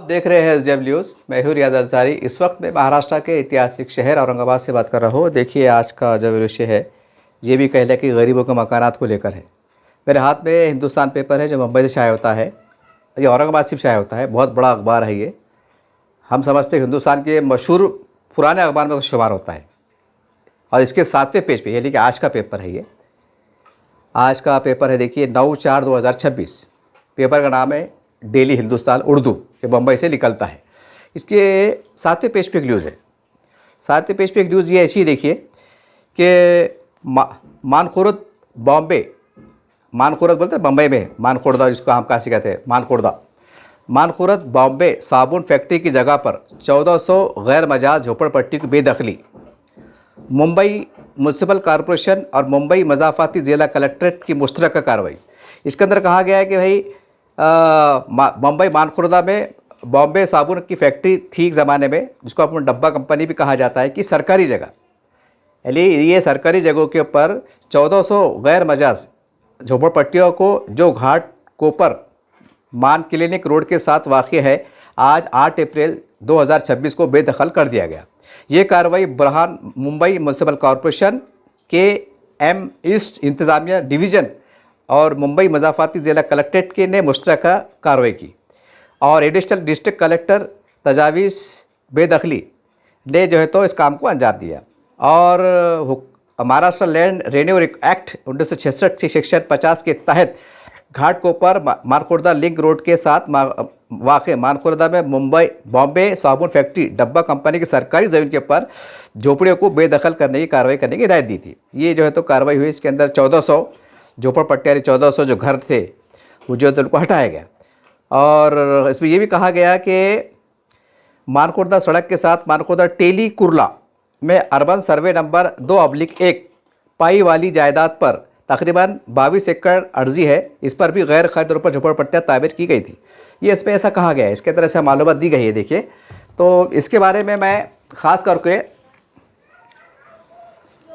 देख रहे हैं SDM न्यूज़। मैं हूं रियाद अंसारी। इस वक्त मैं महाराष्ट्र के ऐतिहासिक शहर औरंगाबाद से बात कर रहा हूं। देखिए आज का जो विषय है ये भी कह लें कि गरीबों के मकानात को लेकर है। मेरे हाथ में हिंदुस्तान पेपर है जो मुंबई से शाया होता है, ये औरंगाबाद से शाया होता है। बहुत बड़ा अखबार है ये। हम समझते हैं हिंदुस्तान के मशहूर पुराने अखबार में शुमार होता है। और इसके 7वें पेज पे यानी कि आज का पेपर है ये। आज का पेपर है देखिए 9/4/2026। पेपर का नाम है डेली हिंदुस्तान उर्दू, ये बम्बई से निकलता है। इसके 7वें पेज पे एक न्यूज़ है। 7वें पेज पे एक न्यूज़ ये ऐसी देखिए कि मानखुर्द बॉम्बे, मानखुर्द बोलते हैं बम्बई में, मानखुर्दा जिसको हम काशी कहते हैं, मानखुर्द बॉम्बे साबुन फैक्ट्री की जगह पर 1400 गैर मजाज झोपड़पट्टी की बेदखली। मुंबई म्यूनसिपल कॉरपोरेशन और मुंबई मजाफाती ज़िला कलेक्ट्रेट की मुश्तरका कार्रवाई। इसके अंदर कहा गया है कि भाई मुंबई मानखुर्दा में बॉम्बे साबुन की फैक्ट्री थी एक ज़माने में, जिसको अपन डब्बा कंपनी भी कहा जाता है, कि सरकारी जगह, यानी ये सरकारी जगहों के ऊपर 1400 गैर मजाज झोपड़पट्टियों को जो घाट कोपर मान क्लिनिक रोड के साथ वाक़ है, आज 8 अप्रैल 2026 को बेदखल कर दिया गया। ये कार्रवाई बुरहान मुंबई म्यूनसिपल कॉरपोरेशन के एम ईस्ट इंतज़ामिया डिवीज़न और मुंबई मजाफाती ज़िला कलेक्ट्रेट के ने मुश्तरका कार्रवाई की और एडिशनल डिस्ट्रिक्ट कलेक्टर तजावीज़ बेदखली ने जो है तो इस काम को अंजाम दिया। और महाराष्ट्र लैंड रेन्यू एक्ट 1966 के सेक्शन 50 के तहत घाटकोपर मानखुर्दा लिंक रोड के साथ वाक़े मानखुर्दा में मुंबई बॉम्बे साबुन फैक्ट्री डब्बा कंपनी की सरकारी ज़मीन के ऊपर झोपड़ियों को बेदखल करने की कार्रवाई करने की हिदायत दी थी। ये जो है तो कार्रवाई हुई। इसके अंदर 1400 झोपड़पट्टी 1400 जो घर थे वो जो उनको हटाया गया। और इसमें ये भी कहा गया कि मानखुर्दा सड़क के साथ मानखुर्दा टेली कुर्ला में अर्बन सर्वे नंबर 2/1 पाई वाली जायदाद पर तकरीबन 22 एकड़ अर्जी है। इस पर भी गैर खैर तौर पर झोपड़पट्टियाँ तामीर की गई थी। ये इसमें ऐसा कहा गया है, इसके तरह से मालूमात दी गई है। देखिए तो इसके बारे में मैं ख़ास करके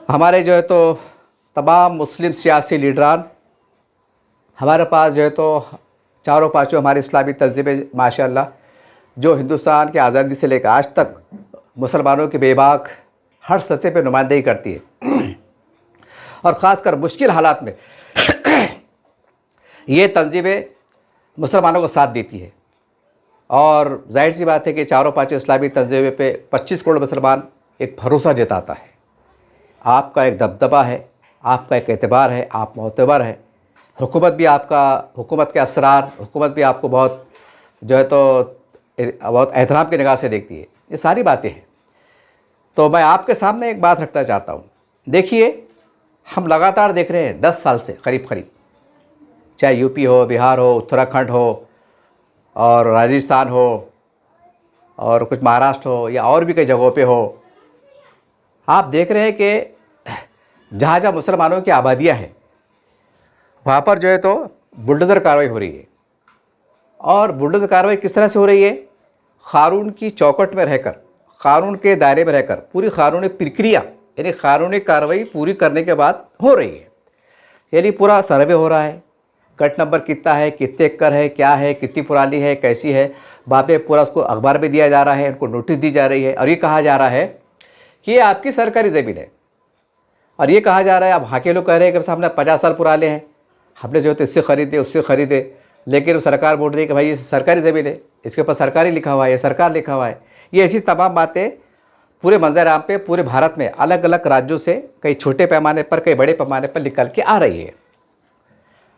हमारे जो है तो तमाम मुस्लिम सियासी लीडरान, हमारे पास जो है तो चारों पाँचों हमारे इस्लामी तहज़ीबें माशाअल्लाह जो हिंदुस्तान की आज़ादी से लेकर आज तक मुसलमानों के बेबाक हर सतह पर नुमाइंदगी करती है और ख़ासकर मुश्किल हालात में ये तंजीमें मुसलमानों को साथ देती है। और जाहिर सी बात है कि चारों पाँचों इस्लामी तंजीमें पे 25 करोड़ मुसलमान एक भरोसा जताता है। आपका एक दबदबा है, आपका एक एतबार है, आप मोतबर है। हुकूमत भी आपका, हुकूमत के असरार, हुकूमत भी आपको बहुत जो है तो बहुत एहतराम की निगाह से देखती है। ये सारी बातें हैं। तो मैं आपके सामने एक बात रखना चाहता हूँ। देखिए हम लगातार देख रहे हैं 10 साल से करीब, चाहे यूपी हो, बिहार हो, उत्तराखंड हो और राजस्थान हो और कुछ महाराष्ट्र हो या और भी कई जगहों पे हो, आप देख रहे हैं कि जहाँ जहाँ मुसलमानों की आबादियाँ हैं वहाँ पर जो है तो बुलडोज़र कार्रवाई हो रही है। और बुलडोज़र कार्रवाई किस तरह से हो रही है? कानून की चौकट में रहकर, कानून के दायरे में रहकर पूरी कानूनी प्रक्रिया यानी कानूनी कार्रवाई पूरी करने के बाद हो रही है। यानी पूरा सर्वे हो रहा है, कट नंबर कितना है, कितने एकड़ है, क्या है, कितनी पुरानी है, कैसी है, बातें पूरा उसको अखबार में दिया जा रहा है, उनको नोटिस दी जा रही है। और ये कहा जा रहा है कि ये आपकी सरकारी ज़मीन है। और ये कहा जा रहा है, अब हाँ के लोग कह रहे हैं कि सामने 50 साल पुराने हैं, हमने जो है तो इससे ख़रीदे उससे ख़रीदे, लेकिन सरकार बोल रही है कि भाई ये सरकारी ज़मीन है, इसके ऊपर सरकारी लिखा हुआ है, सरकार लिखा हुआ है। ये ऐसी तमाम बातें पूरे मंजर-आम पे पूरे भारत में अलग अलग राज्यों से कई छोटे पैमाने पर कई बड़े पैमाने पर निकल के आ रही है।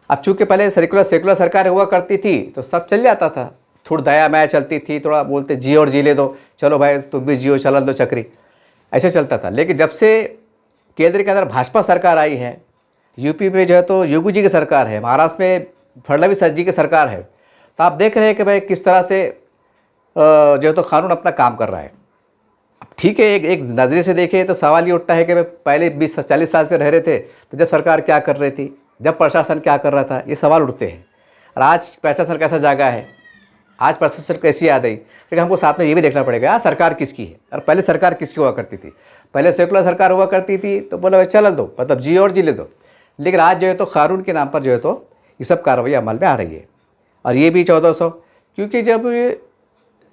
अब चूँकि पहले सेकुलर सरकार हुआ करती थी तो सब चल जाता था, थोड़ी दया माया चलती थी, थोड़ा बोलते जी और जी ले दो, चलो भाई तुम भी जियो, चला दो चक्री, ऐसे चलता था। लेकिन जब से केंद्र के अंदर भाजपा सरकार आई है, यूपी में जो है तो योगी जी की सरकार है, महाराष्ट्र में फडणवीस जी की सरकार है, तो आप देख रहे हैं कि भाई किस तरह से जो है तो कानून अपना काम कर रहा है। अब ठीक है, एक नज़रिए से देखें तो सवाल ये उठता है कि भाई पहले 20-40 साल से रह रहे थे तो जब सरकार क्या कर रही थी, जब प्रशासन क्या कर रहा था, ये सवाल उठते हैं। और आज प्रशासन कैसा जागा है, आज प्रशासन कैसी याद आई, लेकिन हमको साथ में ये भी देखना पड़ेगा सरकार किसकी है और पहले सरकार किसकी हुआ करती थी। पहले सेकुलर सरकार हुआ करती थी तो बोला चल दो, मतलब जी और जी ले दो। लेकिन आज जो है तो कानून के नाम पर जो है तो ये सब कार्रवाई अमल में आ रही है। और ये भी 1400, क्योंकि जब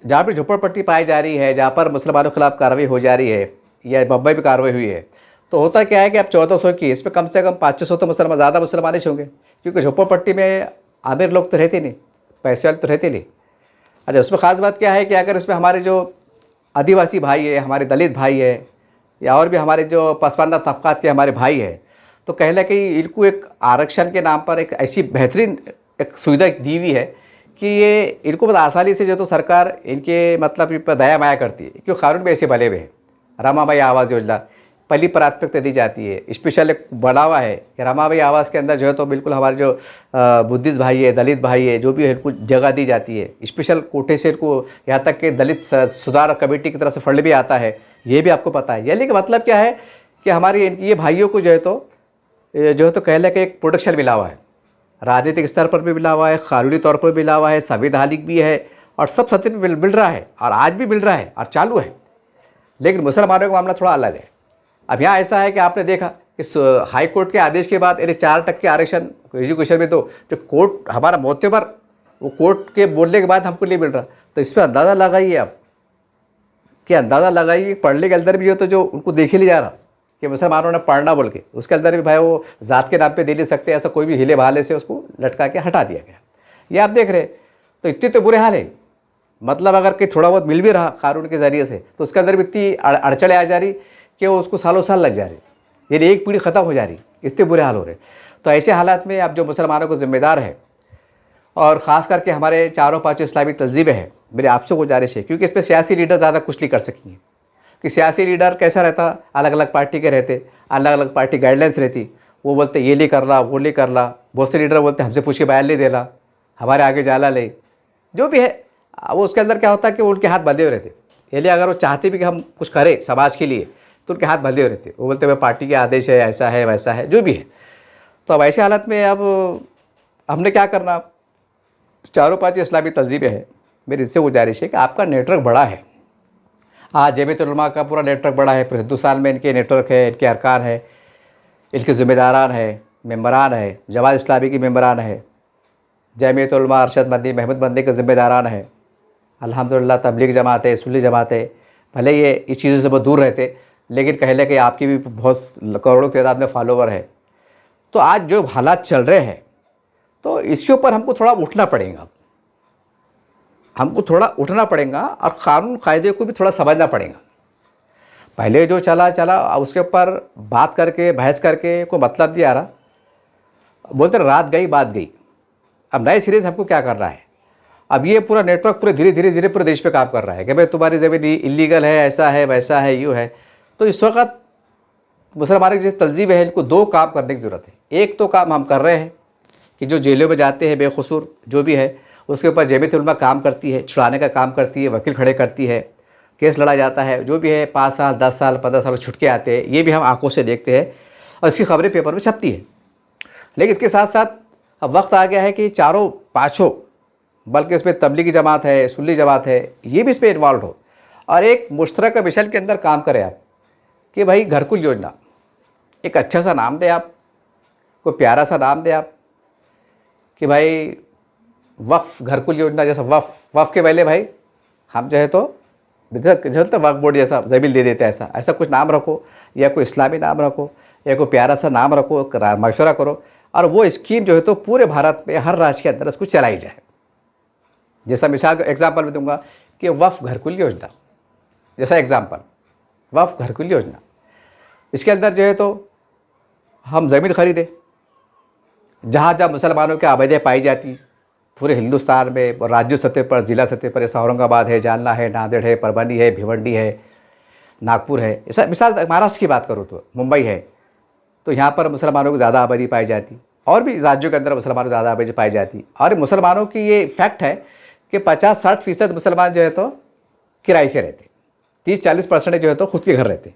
जहाँ पर झोपड़पट्टी पाई जा रही है, जहाँ पर मुसलमानों के खिलाफ कार्रवाई हो जा रही है, या बम्बई में कार्रवाई हुई है, तो होता क्या है कि अब 1400 की इसमें कम से कम 500 तो मुसलमान, ज़्यादा मुसलमान ही होंगे, क्योंकि झोपड़पट्टी में आमिर लोग तो रहते नहीं, पैसे वाले तो रहते नहीं। अच्छा, उसमें ख़ास बात क्या है कि अगर इसमें हमारे जो आदिवासी भाई है, हमारे दलित भाई है, या और भी हमारे जो पसमानदा तबकात के हमारे भाई है, तो कहीं ना कहीं इनको एक आरक्षण के नाम पर एक ऐसी बेहतरीन एक सुविधा दी हुई है कि ये इनको बहुत आसानी से जो तो सरकार इनके मतलब इन पर दया माया करती है, क्योंकि कानून में ऐसे भले हुए हैं। रमाबाई आवास योजना पहली प्राथमिकता दी जाती है, स्पेशल एक बढ़ावा है कि रमाबाई आवास के अंदर जो है तो बिल्कुल हमारे जो बुद्धिस्ट भाई है, दलित भाई है, जो भी है इनको जगह दी जाती है। स्पेशल कोटे से इनको यहाँ तक कि दलित सुधार कमेटी की तरफ से फंड भी आता है, ये भी आपको पता है। यानी कि मतलब क्या है कि हमारे ये भाइयों को जो है तो कह लें कि एक प्रोटेक्शन मिला हुआ है, राजनीतिक स्तर पर भी मिला हुआ है, कानूनी तौर पर भी मिला हुआ है, संवैधानिक भी है, और सब सत्य में मिल रहा है, और आज भी मिल रहा है और चालू है। लेकिन मुसलमानों का मामला थोड़ा अलग है। अब यहाँ ऐसा है कि आपने देखा कि हाई कोर्ट के आदेश के बाद 4% आरक्षण एजुकेशन में तो जो कोर्ट हमारा मोतबर, वो कोर्ट के बोलने के बाद हमको नहीं मिल रहा, तो इस पर अंदाज़ा लगाइए आप, कि अंदाज़ा लगाइए पढ़ने के अंदर भी जो तो जो उनको देखे नहीं जा रहा कि मुसलमानों ने पढ़ना बोल के, उसके अंदर भी भाई वो ज़ात के नाम पे दे नहीं सकते, ऐसा कोई भी हिले बहाले से उसको लटका के हटा दिया गया। ये आप देख रहे, तो इतने तो बुरे हाल है। मतलब अगर कि थोड़ा बहुत मिल भी रहा कानून के ज़रिए से, तो उसके अंदर भी इतनी अड़चड़ें आ जा रही कि वो उसको सालों साल लग जा रही, यानी एक पीढ़ी ख़त्म हो जा रही, इतने बुरे हाल हो रहे। तो ऐसे हालात में अब जो मुसलमानों को जिम्मेदार है, और ख़ास करके हमारे चारों पाँचों इस्लामी तंजीमें हैं, मेरे आपसे गुजारिश है, क्योंकि इसमें सियासी लीडर ज़्यादा कुछ नहीं कर सकेंगे, कि सियासी लीडर कैसा रहता, अलग अलग पार्टी के रहते, अलग अलग पार्टी गाइडलाइंस रहती, वो बोलते ये नहीं कर रहा, वो नहीं कर रहा। बहुत से लीडर बोलते हमसे पूछ के बयान नहीं देना, हमारे आगे जाला ले, जो भी है वो उसके अंदर क्या होता है कि उनके हाथ बंधे हुए रहते। यानी अगर वो चाहते भी कि हम कुछ करें समाज के लिए, तो उनके हाथ बंधे हुए रहते, वो बोलते भाई पार्टी के आदेश है, ऐसा है वैसा है, जो भी है। तो अब ऐसे हालत में अब हमने क्या करना, चारों पाँच इस्लामी तंजीमें हैं, मेरी इससे गुजारिश है कि आपका नेटवर्क बड़ा है। आज जमीयत उलमा का पूरा नेटवर्क बड़ा है, पूरे हिंदुस्तान में इनके नेटवर्क है, इनके अरकान है, इनके ज़िम्मेदारान है, मेम्बरान है, जमात इस्लामी की मेम्बरान है, जमीयत उलमा अरशद मंदी महमूद मंदी के ज़िम्मेदारान है, अल्हम्दुलिल्लाह तबलीग जमात है, सुन्नी जमात है। भले ये इस चीज़ों से बहुत दूर रहते, लेकिन कह लें कि आपकी भी बहुत करोड़ों तादाद में फॉलोवर है। तो आज जो हालात चल रहे हैं, तो इसके ऊपर हमको थोड़ा उठना पड़ेगा, हमको थोड़ा उठना पड़ेगा, और क़ानून कायदे को भी थोड़ा समझना पड़ेगा। पहले जो चला उसके ऊपर बात करके बहस करके कोई मतलब नहीं आ रहा, बोलते रात गई बात गई। अब नए सिरे से हमको क्या करना है, अब ये पूरा नेटवर्क पूरे धीरे धीरे पूरे देश पे काम कर रहा है कि भाई तुम्हारी ज़मीन इलीगल है, ऐसा है वैसा है, यूँ है। तो इस वक्त मुसलमानों की जो तंजीम है, इनको दो काम करने की ज़रूरत है। एक तो काम हम कर रहे हैं कि जो जेलों में जाते हैं बेकसूर जो भी है, उसके ऊपर जमीयत उलमा काम करती है, छुड़ाने का काम करती है, वकील खड़े करती है, केस लड़ा जाता है, जो भी है 5 साल 10 साल 15 साल छुटके आते हैं, ये भी हम आंखों से देखते हैं, और इसकी खबरें पेपर में छपती है। लेकिन इसके साथ साथ अब वक्त आ गया है कि चारों पाँचों, बल्कि इसमें तबलीगी जमात है, सुन्नी जमात है, ये भी इसमें इन्वॉल्व हो, और एक मुश्तरक मिशन के अंदर काम करें आप कि भाई घरकुल योजना, एक अच्छा सा नाम दें आप, कोई प्यारा सा नाम दें आप कि भाई वक्फ घरकुल योजना, जैसा वक्फ के पहले भाई हम जो है तो चलते वक्फ बोर्ड जैसा ज़मीन दे देते हैं, ऐसा कुछ नाम रखो, या कोई इस्लामी नाम रखो, या कोई प्यारा सा नाम रखो, मशवरा करो, और वो स्कीम जो है तो पूरे भारत में हर राज्य के अंदर उसको चलाई जाए। जैसा मिसाल एग्जाम्पल में दूंगा कि वक्फ घरकुल योजना, जैसा एग्जाम्पल वक्फ घरकुल योजना, इसके अंदर जो है तो हम ज़मीन खरीदें जहाँ जहाँ मुसलमानों की आबादियाँ पाई जाती, पूरे हिंदुस्तान में, राज्य सतह पर, ज़िला सतह पर, जैसा औरंगाबाद है, जालना है, नांदेड़ है, परभनी है, भिवंडी है, नागपुर है। ऐसा मिसाल महाराष्ट्र की बात करूँ तो मुंबई है, तो यहाँ पर मुसलमानों की ज़्यादा आबादी पाई जाती, और भी राज्यों के अंदर मुसलमानों की ज़्यादा आबादी पाई जाती। और मुसलमानों की ये फैक्ट है कि 50-60% मुसलमान जो है तो किराए से रहते, 30-40% जो है तो खुद के घर रहते।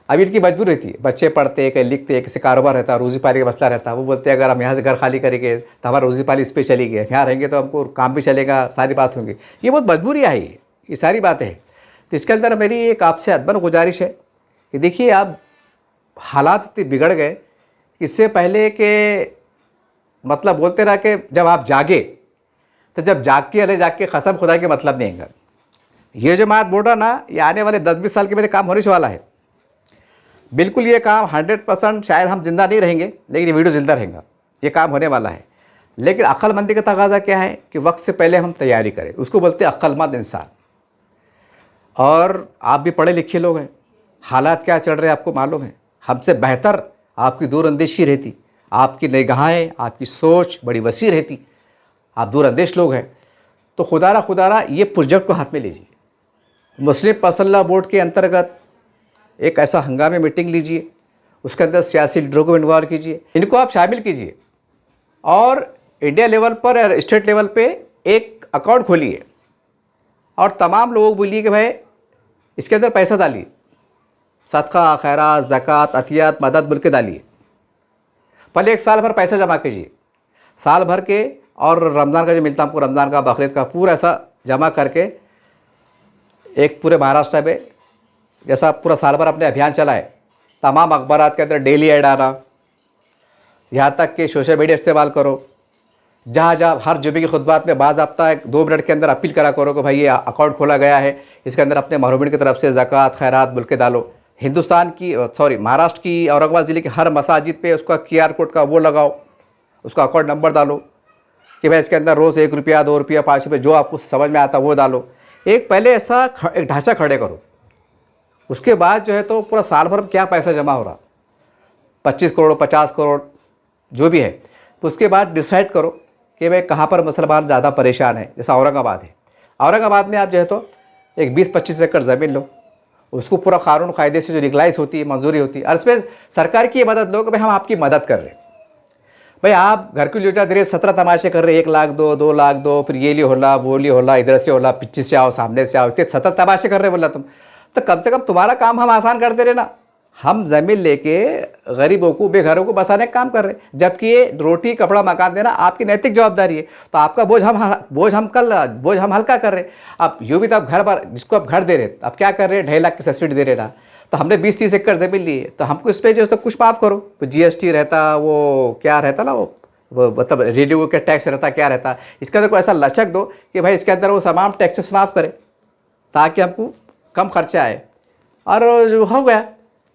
अब इनकी मजबूरी रहती है, बच्चे पढ़ते, कहीं लिखते, किसी कारोबार रहता, रोज़ी पाली का मसला रहता, वो बोलते हैं अगर हम यहाँ से घर खाली करेंगे तो हमारा रोज़ी पाली इस पर चली गई, यहाँ रहेंगे तो हमको काम भी चलेगा, सारी बात होंगी। ये बहुत मजबूरी आई है, ये सारी बातें हैं। तो इसके अंदर मेरी एक आपसे अदबन गुजारिश है कि देखिए आप हालात इतने बिगड़ गए, इससे पहले के मतलब बोलते रहा कि जब आप जागे, तो जब जाग के कसम खुदा के मतलब नहीं है, ये जो मात बोर्ड है ना, ये आने वाले 10-20 साल के बाद काम होने से वाला है। बिल्कुल ये काम 100% शायद हम जिंदा नहीं रहेंगे, लेकिन ये वीडियो जिंदा रहेगा, ये काम होने वाला है। लेकिन अक्लमंदी का तकाजा क्या है कि वक्त से पहले हम तैयारी करें, उसको बोलते हैं अक्लमंद इंसान। और आप भी पढ़े लिखे लोग हैं, हालात क्या चल रहे हैं आपको मालूम है, हमसे बेहतर आपकी दूरअंदेशी रहती, आपकी निगाहें, आपकी सोच बड़ी वसी रहती, आप दूरअंदेश लोग हैं। तो खुदारा ये प्रोजेक्ट को हाथ में लीजिए। मुस्लिम पर्सनल लॉ बोर्ड के अंतर्गत एक ऐसा हंगामी मीटिंग लीजिए, उसके अंदर सियासी लीडरों को इन्वॉल्व कीजिए, इनको आप शामिल कीजिए और इंडिया लेवल पर या स्टेट लेवल पे एक अकाउंट खोलिए और तमाम लोगों को बोलिए कि भाई इसके अंदर पैसा डालिए, सदका, खैरात, ज़कात, अतियात, मदद बोल के डालिए। पहले एक साल भर पैसा जमा कीजिए, साल भर के, और रमज़ान का जो मिलता है आपको, रमज़ान का, बकरीद का, पूरा ऐसा जमा करके एक पूरे महाराष्ट्र में जैसा पूरा साल भर अपने अभियान चलाए, तमाम अखबारात के अंदर डेली ऐड आना, यहाँ तक कि सोशल मीडिया इस्तेमाल करो, जहाँ जहाँ हर जुमे की खुतबात में बाज़ाब्ता 2 मिनट के अंदर अपील करा करो कि भाई ये अकाउंट खोला गया है, इसके अंदर अपने महरूमीन की तरफ से ज़कात, खैरात बोल के डालो। महाराष्ट्र की औरंगाबाद ज़िले की हर मसाजिद पे उसका QR कोड का वो लगाओ, उसका अकाउंट नंबर डालो कि भाई इसके अंदर रोज़ 1 रुपया, 2 रुपया, 5 रुपये जो आपको समझ में आता वो डालो। एक पहले ऐसा एक ढांचा खड़े करो, उसके बाद जो है तो पूरा साल भर में क्या पैसा जमा हो रहा, 25 करोड़, 50 करोड़ जो भी है, तो उसके बाद डिसाइड करो कि भाई कहाँ पर मुसलमान ज़्यादा परेशान है। जैसा औरंगाबाद है, औरंगाबाद में आप जो है तो एक 20-25 एकड़ ज़मीन लो, उसको पूरा कानून कायदे से जो लीगलाइज होती है, मंजूरी होती है, और इसमें सरकार की मदद लो कि भाई हम आपकी मदद कर रहे हैं। भाई आप घर की योजना दे रहे, 17 तमाशे कर रहे, 1 लाख दो, 2 लाख दो, फिर ये ली होला, वो ली होला, इधर से होला, पीछे से आओ, सामने से आओ, इतने 17 तमाशे कर रहे बोला तुम, तो कम से कम तुम्हारा काम हम आसान कर दे रहे ना। हम ज़मीन लेके गरीबों को, बेघरों को बसाने का काम कर रहे हैं, जबकि ये रोटी कपड़ा मकान देना आपकी नैतिक जवाबदारी है। तो आपका बोझ हम हल्का कर रहे हैं। अब यूँ भी तो आप घर पर, जिसको आप घर दे रहे, आप क्या कर रहे हैं, 2.5 लाख की सब्सिडी दे रहे ना, तो हमने 20-30 एकड़ ज़मीन ली है, तो हमको इस पर जो तो कुछ माफ़ करो। तो GST रहता, वो क्या रहता ना, वो मतलब रेडियो का टैक्स रहता, क्या रहता, इसके अंदर कोई ऐसा लचक दो कि भाई इसके अंदर वो तमाम टैक्सेस माफ़ करे, ताकि हमको कम खर्चा आए, और जो हो गया।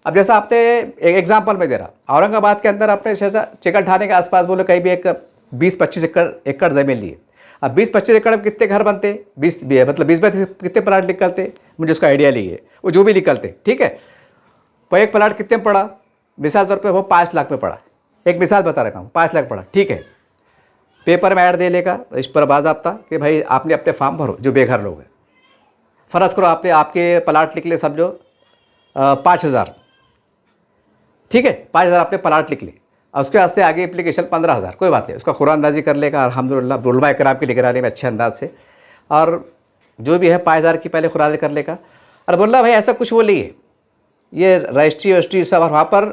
अब जैसा आपने एक एग्जांपल में दे रहा, औरंगाबाद के अंदर आपने जैसा चिकन ठाने के आसपास बोले कहीं भी एक 20-25 एकड़ ज़मीन लिए। अब 20-25 एकड़ में कितने घर बनते, 20-22 कितने प्लाट निकलते, मुझे उसका आइडिया नहीं है, वो जो भी निकलते, ठीक है। तो एक प्लाट कितने में पड़ा, मिसाल तौर पे वो 5 लाख में पड़ा, एक मिसाल बता रहा हूँ, 5 लाख पड़ा, ठीक है। पेपर में ऐड दे लेगा इस पर बाज़ाब्ता कि भाई आपने अपने फॉर्म भरो, जो बेघर लोग हैं। फ़र्ज़ करो आपके प्लाट निकले समझो 5,000, ठीक है, 5,000 आपने प्लाट लिख ली, और उसके वास्ते आगे एप्लीकेशन 15,000, कोई बात नहीं, उसका कुरानंदाजी कर लेगा अल्हम्दुलिल्लाह उलमा कराम की निगरानी में अच्छे अंदाज से, और जो भी है 5,000 की पहले खुरानी कर लेगा, और बोल रहा भाई ऐसा कुछ वो नहीं है, ये रजिस्ट्री सब, और वहाँ पर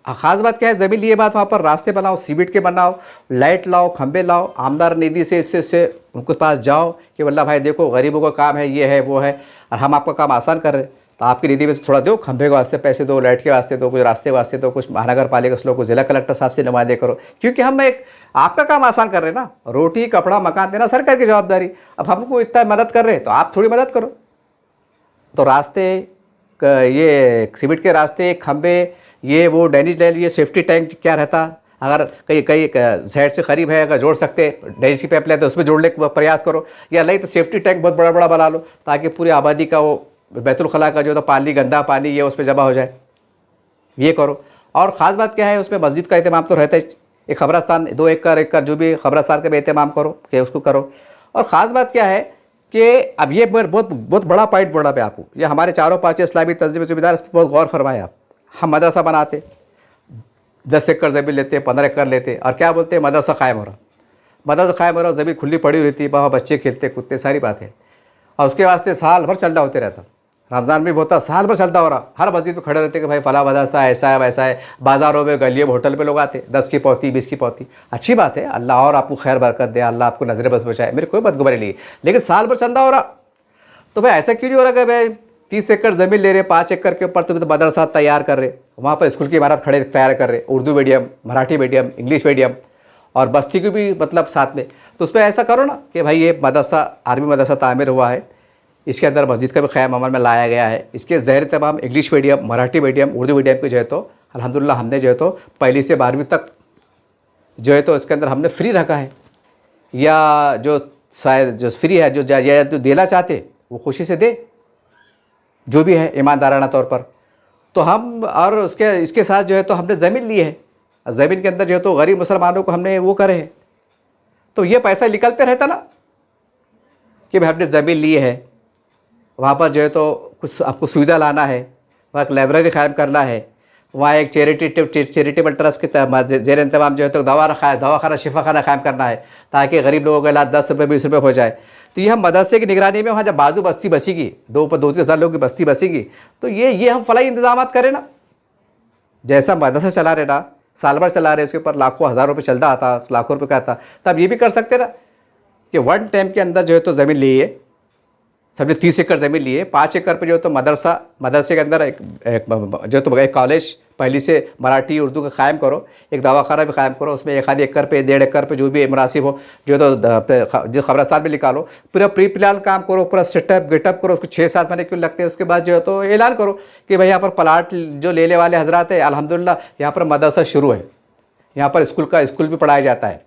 ख़ास बात क्या है, ज़मीन लिए बात वहाँ पर रास्ते बनाओ, सीमेंट के बनाओ, लाइट लाओ, खंबे लाओ, आमदार निधि से इससे उनके पास जाओ कि वल्ला भाई देखो गरीबों का काम है, ये है वो है, और हम आपका काम आसान कर रहे हैं, तो आपकी निधि में से थोड़ा दो, खंभे के वास्ते पैसे दो, लाइट के वास्ते दो, कुछ रास्ते वास्ते दो, कुछ महानगर पालिका से लो, कुछ जिला कलेक्टर साहब से नुमाइंदे करो, क्योंकि हम एक आपका काम आसान कर रहे हैं ना। रोटी कपड़ा मकान देना सरकार की जवाबदारी, अब हमको इतना मदद कर रहे हैं तो आप थोड़ी मदद करो। तो रास्ते, ये सीमेंट के रास्ते, खंभे, ये वो ड्रेनेज लाइन, ये सेफ्टी टैंक क्या रहता, अगर कई साइड से करीब है, अगर जोड़ सकते ड्रेनेज की पाइपलाइन तो उसमें जोड़ने का प्रयास करो, या नहीं तो सेफ्टी टैंक बहुत बड़ा बड़ा बना लो, ताकि पूरी आबादी का वो बैतुल खला का जो तो पानी, गंदा पानी, ये उस पर जमा हो जाए, ये करो। और ख़ास बात क्या है, उसमें मस्जिद का एहतमाम तो रहता है, एक खबरस्तान 2 एकड़ जो भी खबरस्तान का भी एहतमाम करो कि उसको करो। और ख़ास बात क्या है कि अब ये बहुत बड़ा पॉइंट बोल रहा है आपको, ये हमारे 4-5 इस्लामी तंजीम सूबेदार इस पर बहुत गौर फरमाए आप। हम मदरसा बनाते, 10 एकड़ ज़मीन लेते, 15 एकड़ लेते, और क्या बोलते हैं, मदरसा कायम हो रहा, ज़मीन खुली पड़ी रहती है, वहाँ बच्चे खेलते कूदते, सारी बात है, और उसके वास्ते साल भर चलता होते रहता, रमज़ान में भी होता, साल भर चलता हो रहा, हर मस्जिद में खड़े रहते कि भाई फला मदरसा ऐसा है वैसा है, बाज़ारों में, गलियों में, होटल में लोग आते, 10 की पौती, 20 की पौती, अच्छी बात है, अल्लाह और आपको खैर बरकत दे, अल्लाह आपको नजर बस बचाए, मेरे कोई बदगुमारी नहीं, लेकिन साल भर चंदा हो रहा, तो भाई ऐसा क्यों नहीं हो रहा कि भाई 30 एकड़ ज़मीन ले रहे, 5 एकड़ के ऊपर तुम तो मदरसा तैयार कर रहे, वहाँ पर स्कूल की इमारत खड़े तैयार कर रहे, Urdu medium, Marathi medium, English medium, और बस्ती की भी मतलब साथ में, तो उस पर ऐसा करो ना कि भाई ये मदरसा, आर्मी मदरसा तामीर हुआ है, इसके अंदर मस्जिद का भी क़याम अमल में लाया गया है। इसके ज़ैर तमाम English medium, Marathi medium, Urdu medium के जो है तो अल्हम्दुलिल्लाह हमने जो है तो पहली से 12वीं तक जो है तो इसके अंदर हमने फ्री रखा है, या जो शायद जो फ्री है, जो देना चाहते वो खुशी से दे, जो भी है ईमानदाराना तौर पर। तो हम और इसके साथ जो है तो हमने ज़मीन ली है, ज़मीन के अंदर जो है तो गरीब मुसलमानों को हमने वो करे है। तो ये पैसा निकलते रहता ना कि भाई हमने ज़मीन ली है, वहाँ पर जो है तो कुछ आपको सुविधा लाना है, वहाँ एक लाइब्रेरी कायम करना है, वहाँ एक चैरिटेबल ट्रस्ट के ज़ेर इंतज़ाम जो है तो दवाखाना शिफाखाना कायम करना है, ताकि गरीब लोगों का इलाज 10 रुपये 20 रुपये हो जाए। तो ये हम मदरसे की निगरानी में वहाँ जब बाजू बस्ती बसेगी, 2-3 हज़ार लोगों की बस्ती बसेगी, तो ये हम फलाही इंतजाम करें ना। जैसा मदरसा चला रहे ना, साल भर चला रहे, उसके ऊपर लाखों हज़ार रुपये चलता आता, लाखों रुपये का आता, तब ये भी कर सकते ना कि वन टाइम के अंदर जो है तो ज़मीन ली है, सबने 30 एकड़ ज़मीन ली है, 5 एकड़ पे जो तो मदरसे के अंदर एक जो तो एक कॉलेज पहली से मराठी उर्दू का कायम करो, एक दवाखाना भी कायम करो, उसमें 1 आध एकड़ पे 1.5 एकड़ पे जो भी मुनासिब हो जो तो जो खबरस्तान में निकालो, पूरा प्री प्लान काम करो, पूरा सेटअप गेटअप करो, उसको 6-7 महीने क्यों लगते हैं। उसके बाद जो है तो ऐलान करो कि भाई यहाँ पर प्लाट जो लेने वाले हजरात है, अल्हम्दुलिल्लाह यहाँ पर मदरसा शुरू है, यहाँ पर स्कूल भी पढ़ाया जाता है,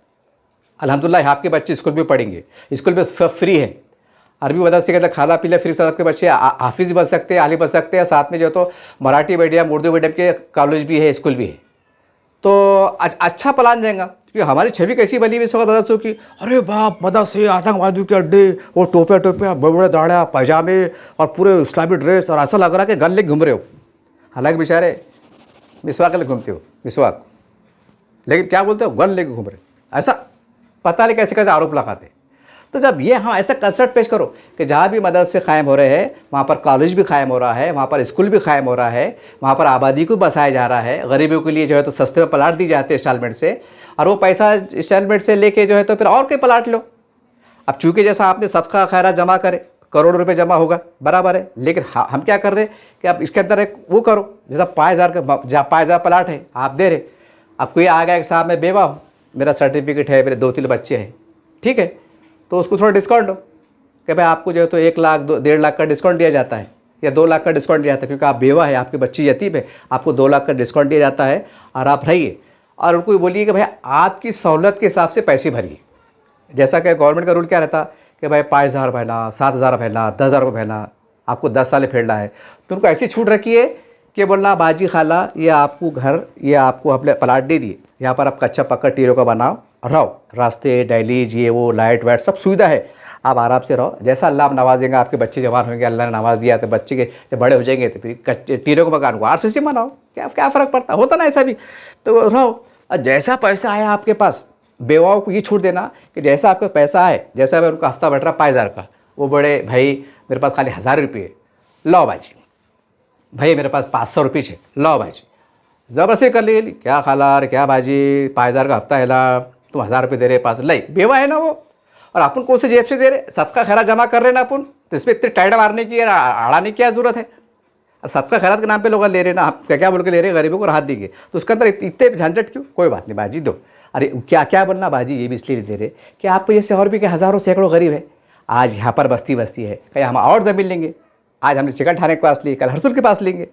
अल्हम्दुलिल्लाह यहाँ के बच्चे स्कूल भी पढ़ेंगे, स्कूल में फ्री है, अरबी मदरसे के अंदर खाना पीना फ्री, सबके बच्चे हाफिज़ बन सकते हैं, आलिम बन सकते हैं, साथ में जो तो मराठी मीडियम उर्दू मीडियम के कॉलेज भी है, स्कूल भी है। तो अच्छा प्लान जाएगा, क्योंकि हमारी छवि कैसी बनी हुई इस वक्त मदरसों की, अरे बाप मदरसे आतंकवादियों के अड्डे, वो टोपे बड़े बड़े दाढ़ा पैजामे और पूरे इस्लामी ड्रेस, और ऐसा लग रहा है कि गन लेके घूम रहे हो। हालांकि बेचारे मिसवाक लेके घूमते हो, मिसवाक, लेकिन क्या बोलते हो, गन लेके घूम रहे, ऐसा पता नहीं कैसे कैसे आरोप लगाते। तो जब ये हाँ ऐसा कंसेप्ट पेश करो कि जहाँ भी मदरसे कायम हो रहे हैं, वहाँ पर कॉलेज भी कायम हो रहा है, वहाँ पर स्कूल भी कायम हो रहा है, वहाँ पर आबादी को बसाया जा रहा है, गरीबों के लिए जो है तो सस्ते में प्लाट दी जाते हैं इंस्टॉलमेंट से, और वो पैसा इंस्टॉलमेंट से लेके जो है तो फिर और कोई प्लाट लो। अब चूँकि जैसा आपने सदका खैरा जमा करे, करोड़ों रुपये जमा होगा, बराबर है, लेकिन हम क्या कर रहे हैं कि अब इसके अंदर एक वो करो, जैसा 5,000 का जहाँ 5,000 प्लाट है आप दे रहे, अब कोई आ गया एक साहब मैं बेवा हूँ, मेरा सर्टिफिकेट है, मेरे 2-3 बच्चे हैं, ठीक है, तो उसको थोड़ा डिस्काउंट दो कि भाई आपको जो है तो 1 लाख 1.5 लाख का डिस्काउंट दिया जाता है, या 2 लाख का डिस्काउंट दिया जाता है, क्योंकि आप बेवा है, आपके बच्चे यतीम है, आपको 2 लाख का डिस्काउंट दिया जाता है, और आप रहिए। और उनको बोलिए कि भाई आपकी सहूलत के हिसाब से पैसे भरिए। जैसा कि गवर्नमेंट का रूल क्या रहता कि भाई 5,000 भरना, 7,000 भरना, 10,000 रुपये भरना, आपको 10 साल फेरना है, तो उनको ऐसी छूट रखी है कि बोलना बाजी खाला ये आपको घर, ये आपको अपने प्लाट दे दिए, यहाँ पर आप कच्चा पक्का टीरों का बनाओ, रहो, रास्ते डायलीज ये वो लाइट वाइट सब सुविधा है, आप आराम से रहो, जैसा अल्लाह आप नवाजेंगे, आपके बच्चे जवान होंगे, अल्लाह ने नवाज दिया, तो बच्चे के जब बड़े हो जाएंगे तो फिर कच्चे टीरों को मकान को RCC बनाओ, क्या फ़र्क पड़ता, होता ना ऐसा भी, तो रहो। और जैसा पैसा आया आपके पास, बेवाओं को ये छूट देना कि जैसा आपका पैसा आए, जैसा मैं उनका हफ्ता बैठ रहा 5,000 का, वो बड़े भाई मेरे पास खाली 1,000 रुपये, लो बाजी भाई मेरे पास 500 रुपये है, लो बाजी, ज़बरदस्ती कर ली, क्या खाला क्या बाजी 5,000 का हफ्ता है ला, तुम 1,000 रुपये दे रहे पास, ले बेवा है ना वो, और अपन कौन से जेब से दे रहे, सदका खैरात जमा कर रहे ना अपन, तो इसमें इतने टाइट मारने की अड़ाने की क्या ज़रूरत है। और सदका खैरात के नाम पे लोग ले रहे ना, आप क्या बोल के ले रहे, गरीबों को राहत देंगे, तो उसके अंदर इतने झंझट क्यों, कोई बात नहीं बाजी दो। अरे क्या बोलना बाजी, ये भी इसलिए दे रहे कि आपको जैसे और भी के हज़ारों सैकड़ों गरीब है, आज यहाँ पर बस्ती है, कहीं हम और ज़मीन लेंगे, आज हमने चिकन ठाणे के पास ली, कल हरसुल के पास लेंगे,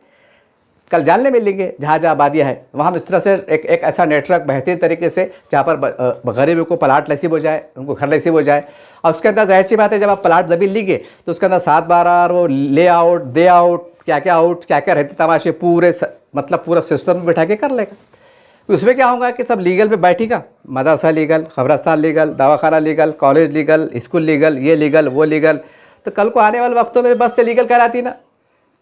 कल जानने में लेंगे, जहाँ जहाँ आबादियाँ है वहाँ हम इस तरह से एक ऐसा नेटवर्क बेहतरीन तरीके से जहाँ पर गरीबों को प्लाट नसीब हो जाए, उनको घर नसीब हो जाए। और उसके अंदर जाहिर सी बात है, जब आप प्लाट ज़मीन लेंगे तो उसके अंदर 7-12 वो ले आउट दे आउट क्या क्या रहते तमाशे पूरे मतलब पूरा सिस्टम में बैठा के कर लेगा। उसमें क्या होगा कि सब लीगल पे बैठेगा, मदरसा लीगल, खबरस्तान लीगल, दवाखाना legal, college legal, school legal, ये लीगल वो लीगल। तो कल को आने वाले वक्तों में बस लीगल कहलाती ना,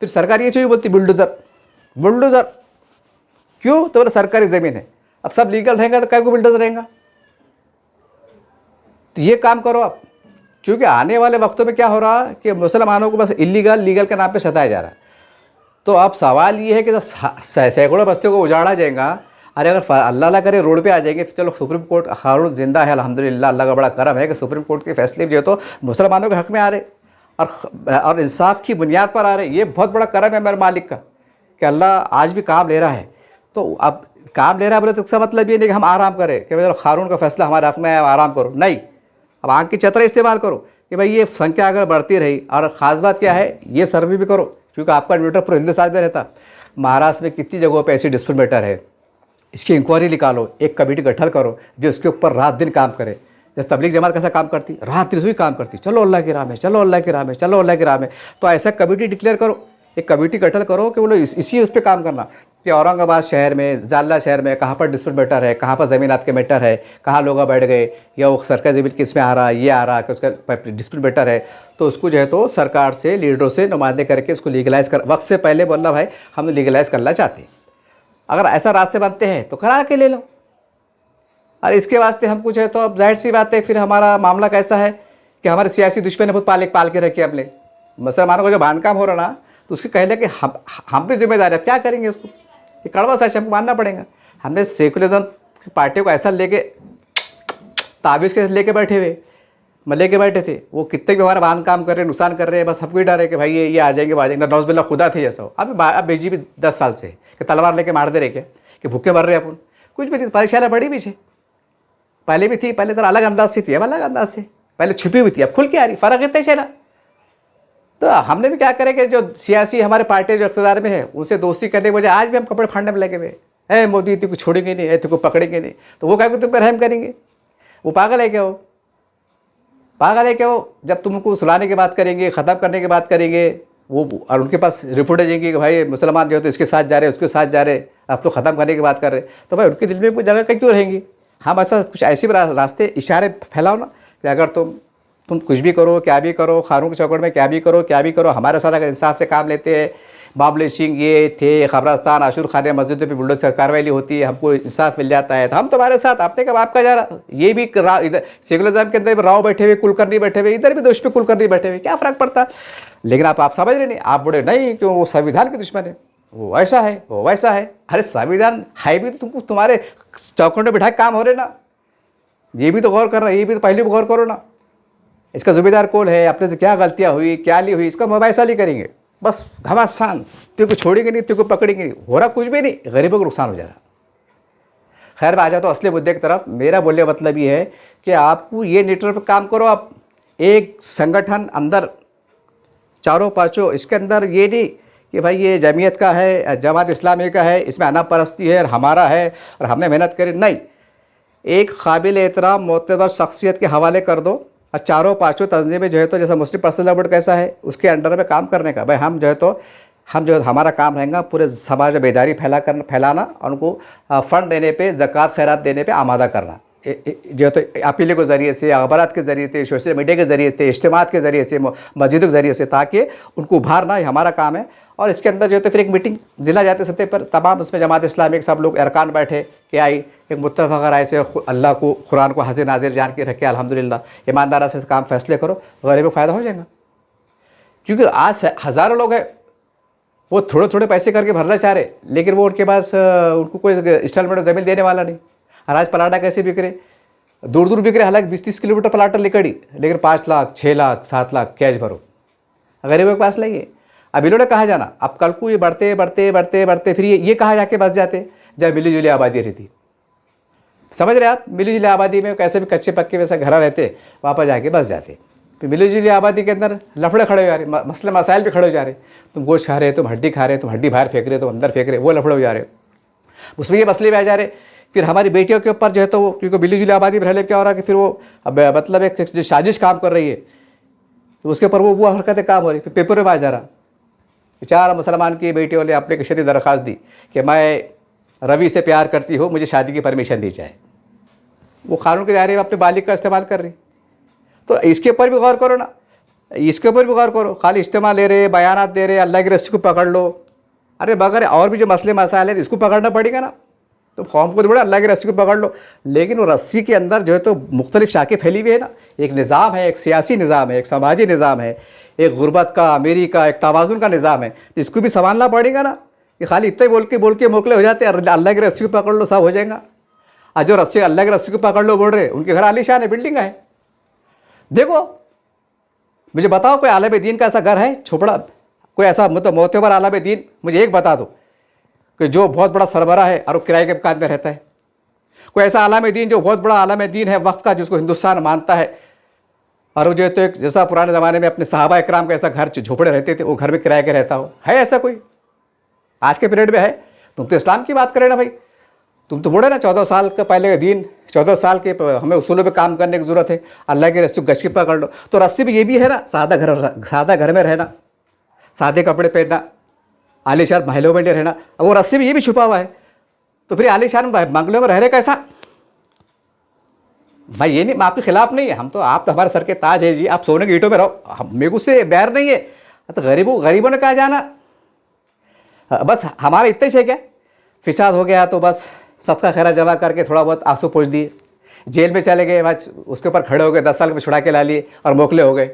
फिर सरकार ये चीज़ बोलती बुलडोज़र क्यों, तो बोले सरकारी ज़मीन है, अब सब लीगल रहेगा तो क्या को बुलडोज़र रहेगा। तो ये काम करो आप, क्योंकि आने वाले वक्तों में क्या हो रहा है कि मुसलमानों को बस लीगल के नाम पे सताया जा रहा है। तो अब सवाल ये है कि जब सैकड़ों बस्तियों को उजाड़ा जाएगा, अरे अगर अल्लाह करे रोड पे आ जाएंगे, चलो सुप्रीम कोर्ट हारून जिंदा है अल्हम्दुलिल्लाह, अल्लाह का बड़ा करम है कि सुप्रीम कोर्ट के फैसले जो तो मुसलमानों के हक़ में आ रहे और इंसाफ की बुनियाद पर आ रहे। ये बहुत बड़ा करम है मेरे मालिक का कि अल्लाह आज भी काम ले रहा है। तो अब काम ले रहा है बोले तो इसका मतलब ये नहीं कि हम आराम करें कि चलो हारून का फैसला हमारे हक़ में है, आराम करो, नहीं। अब आँख की चतरा इस्तेमाल करो कि भाई ये संख्या अगर बढ़ती रही, और ख़ास बात क्या है, ये सर्वे भी करो क्योंकि आपका इन्वर्टर पूरे हिंदुस्तान में रहता। महाराष्ट्र में कितनी जगहों पे ऐसी डिस्प्यूट मैटर है, इसकी इंक्वायरी निकालो, एक कमेटी गठन करो जो इसके ऊपर रात दिन काम करे। जैसे तबलीग जमात कैसा काम करती, रात दिन भी काम करती, चलो अल्लाह की राह में, चलो अल्लाह की राह में, चलो अल्लाह की राह में। तो ऐसा कमेटी डिक्लेयर करो, एक कमेटी गठन करो कि वो लोग इसी उस पर काम करना कि औरंगाबाद शहर में, जालना शहर में कहाँ पर डिस्प्यूट मैटर है, कहाँ पर ज़मीनात के मैटर है, कहाँ लोग बैठ गए, या वो सरकारी ज़मीन किस में आ रहा है, ये आ रहा है कि उसका डिस्प्यूट मैटर है, तो उसको जो है तो सरकार से, लीडरों से नुमाइंदे करके उसको लीगलाइज़ कर, वक्त से पहले बोलना भाई हम लीगलाइज़ करना चाहते हैं। अगर ऐसा रास्ते बनते हैं तो करा के ले लो। और इसके वास्ते हम कुछ है तो अब जाहिर सी बात है, फिर हमारा मामला कैसा है कि हमारे सियासी दुश्मन ने बहुत पाल के रखे अपने मुसलमानों को जो बांधकाम हो रहा ना, तो उसके कहले कि हम भी जिम्मेदार है, क्या करेंगे उसको, ये कड़वा सच हमको मानना पड़ेगा। हमने सेकुलरिज्म की पार्टियों को ऐसा लेके ताबीज़ के लेके बैठे हुए, लेके बैठे थे, वो कितने भी हमारा बांध काम कर रहे हैं, नुकसान कर रहे हैं, बस हमको ही डर है कि भाई ये आ जाएंगे, वो आ जाएंगे, नौज़ बिल्लाह खुदा थे जैसा हो। अब बीजेपी 10 साल से कि तलवार लेके मार दे रहे क्या, कि भूखे मर रहे हैं अपन, कुछ भी नहीं, परेशानियाँ बड़ी पीछे पहले भी थी, पहले तो अलग अंदाज से थी, अब अलग अंदाज से, पहले छुपी हुई थी, अब खुल के आ रही, फ़र्क इतना ही चला। तो हमने भी क्या करें कि जो सियासी हमारे पार्टी जो इक़्तिदार में है उनसे दोस्ती करने के बजाय आज भी हम कपड़े फाड़ने में लगे हुए हैं, मोदी तुमको छोड़ेंगे नहीं, तुमको पकड़ेंगे नहीं, तो वो क्या तुम पर रहम करेंगे? वो पागल है क्या? वो पागल है क्या? वो जब तुमको सुलाने की बात करेंगे, ख़त्म करने की बात करेंगे, वो और उनके पास रिपोर्ट आ जाएंगी कि भाई मुसलमान जो है तो इसके साथ जा रहे, उसके साथ जा रहे, अब तो ख़त्म करने की बात कर रहे, तो भाई उनके दिल में कोई जगह कहीं क्यों रहेंगी? हम ऐसा कुछ ऐसे रास्ते इशारे फैलाओ ना कि अगर तुम कुछ भी करो, क्या भी करो, खानों के चौकड़ में क्या भी करो, हमारे साथ अगर इंसाफ से काम लेते हैं, बाबले सिंह ये थे, खबरस्तान, आशूर खाने, मस्जिदों पे बुलडोज़र कार्रवाई होती है, हमको इंसाफ मिल जाता है, तो हम तुम्हारे साथ। आपने कब आपका जा रहा, ये भी इधर सेकुलरिज्म के अंदर राव बैठे हुए, कुलकर्णी बैठे हुए, इधर भी दोष पे कुलकर्णी बैठे हुए, क्या फ़र्क पड़ता? लेकिन आप समझ रहे नहीं, आप बोले नहीं क्यों, वो संविधान के दुश्मन है, वो ऐसा है, वो वैसा है। अरे संविधान है भी तुमको, तुम्हारे चौकड़ में बिठा के काम हो रहे ना, ये भी तो गौर कर रहा है, ये भी तो पहले भी गौर करो ना, इसका ज़िम्मेदार कौन है, अपने से क्या गलतियाँ हुई, क्या ली हुई, इसका मुआवजा ही करेंगे बस, घमासान, तेरे को छोड़ेंगे नहीं, तेरे को पकड़ेंगे नहीं, हो रहा कुछ भी नहीं, गरीबों को नुकसान हो जा रहा। खैर मैं आ जाता हूँ असली मुद्दे की तरफ। मेरा बोलने का मतलब ये है कि आपको ये नेटवर्क पर काम करो, आप एक संगठन अंदर चारों पाँचों, इसके अंदर ये नहीं कि भाई ये जमीयत का है, जमात इस्लामी का है, इसमें अना परस्ती है और हमारा है और हमने मेहनत करी, नहीं, एक काबिल एहतराम मोतबर शख्सियत के हवाले कर दो और चारों पाँचों तंजीमें जो है तो जैसा मुस्लिम पर्सनल बोर्ड कैसा है उसके अंडर में काम करने का। भाई हम जो है हमारा काम रहेगा पूरे समाज में बेदारी फैलाना और उनको फ़ंड देने पे, ज़कात खैरात देने पे आमादा करना, जो तो अपीलों के ज़रिए से, अखबारात के ज़रिए से, सोशल मीडिया के ज़रिए से, इज्तिमात के ज़रिए से, मस्जिदों के ज़रिए से, ताकि उनको उभारना ही हमारा काम है। और इसके अंदर जो है तो फिर एक मीटिंग ज़िला जाती सतह पर तमाम, उसमें जमात इस्लामी के सब लोग अरकान बैठे कि आई एक मुत्तफ़क़ राय से अल्लाह को, कुरान को हाज़िर नाज़िर जान के रखे, अल्हम्दुलिल्लाह ईमानदारी से काम फैसले करो, गरीब को फ़ायदा हो जाएगा। क्योंकि आज हज़ारों लोग हैं, वो थोड़े थोड़े पैसे करके भरना चाह रहे, लेकिन वो उनके पास उनको कोई इंस्टॉलमेंट ज़मीन देने वाला नहीं। और आज पलाटा कैसे बिक रहे, दूर दूर बिक रहे, हालांकि 20-30 किलोमीटर पलाटा लिकड़ी, लेकिन 5 लाख 6 लाख 7 लाख कैश भरो, गरीबों के पास नहीं है। अब इन्होंने कहाँ जाना, अब कल को ये बढ़ते बढ़ते बढ़ते बढ़ते फिर ये कहाँ जाके बस जाते, जब मिली जुली आबादी रहती। समझ रहे आप, मिली जुली आबादी में कैसे भी कच्चे पक्के वैसे घर रहते, वहाँ पर जाके बस जाते। फिर मिली जुली आबादी के अंदर लफड़े खड़े हो जा रहे, मसले मसाइल भी खड़े हो जा रहे, तुम गोश्त खा रहे, तुम हड्डी खा रहे, तुम हड्डी बाहर फेंक रहे, तुम अंदर फेंक रहे, वो लफड़े हो जा रहे, उसमें ये मसले भी आ जा रहे। फिर हमारी बेटियों के ऊपर जो है तो वो, क्योंकि मिली जुली आबादी में रहने क्या हो रहा है कि फिर वो अब मतलब एक जो साजिश काम कर रही है, तो उसके ऊपर वो हरकतें काम हो रही, फिर पेपर में आ जा रहा। बेचारा मुसलमान की बेटियों ने अपने शदीद दरख्वास्त दी कि मैं रवि से प्यार करती हूँ, मुझे शादी की परमिशन दी जाए। वो कानून के दायरे में अपने बालिग का इस्तेमाल कर रही। तो इसके ऊपर भी गौर करो ना, इसके ऊपर भी गौर करो। खाली इस्तेमाल ले रहे, बयानात दे रहे, अल्लाह की रस्सी को पकड़ लो, अरे बगैर और भी जो मसले मसाइल है इसको पकड़ना पड़ेगा ना। तो फॉर्म को थोड़ा अल्लाह की रस्सी को पकड़ लो, लेकिन वो रस्सी के अंदर जो है तो मुख्तलिफ शाखें फैली हुई है ना। एक निज़ाम है, एक सियासी निज़ाम है, एक समाजी निज़ाम है, एक गुर्बत का, अमीरी का, एक तवाज़ुन का निज़ाम है। तो इसको भी संभालना पड़ेगा ना कि खाली इतने बोल के मोकले हो जाते हैं, अल्लाह की रस्सी को पकड़ लो सब हो जाएगा। और जो रस्सी अल्लाह की रस्सी को पकड़ लो बोल रहे, उनके घर आलीशान है, बिल्डिंग है। देखो मुझे बताओ कोई आलम दीन का ऐसा घर है छोपड़ा, कोई ऐसा मतलब मोतबर आलम दीन मुझे एक बता दो कि जो बहुत बड़ा सरबराह है और वो किराए के मकान में रहता है। कोई ऐसा आलम दीन जो बहुत बड़ा आलम दीन है वक्त का, जिसको हिंदुस्तान मानता है, और वो जो है तो एक जैसा पुराने ज़माने में अपने सहाबा इकराम का ऐसा घर झोपड़े रहते थे, वो घर में किराए के रहता हो, है ऐसा कोई आज के पीरियड में है? तुम तो इस्लाम की बात करें ना भाई, तुम तो बोले ना 14 साल का पहले का दिन, 14 साल के हमें उसूलों पे काम करने की ज़रूरत है, अल्लाह के रस्ते गश्ती पकड़ लो। तो रस्सी भी ये भी है ना, सादा घर में रहना, सादे कपड़े पहनना, आलीशान महलों में रहना। अब वो रस्सी भी ये भी छुपा हुआ है, तो फिर आलीशान बंगलों में रह रहे कैसा? भाई ये नहीं, मैं आपके खिलाफ नहीं है, हम तो, आप तो हमारे सर के ताज है जी, आप सोने की ईंटों में रहो, मेरे को उससे बैर नहीं है। तो गरीबों ने कहा जाना, बस हमारा इतना ही है क्या? फिसाद हो गया तो बस सबका खैरा जमा करके थोड़ा बहुत आंसू पोंछ दिए, जेल में चले गए, बस उसके ऊपर खड़े हो गए, 10 साल में छुड़ा के ला लिए और मोकले हो गए,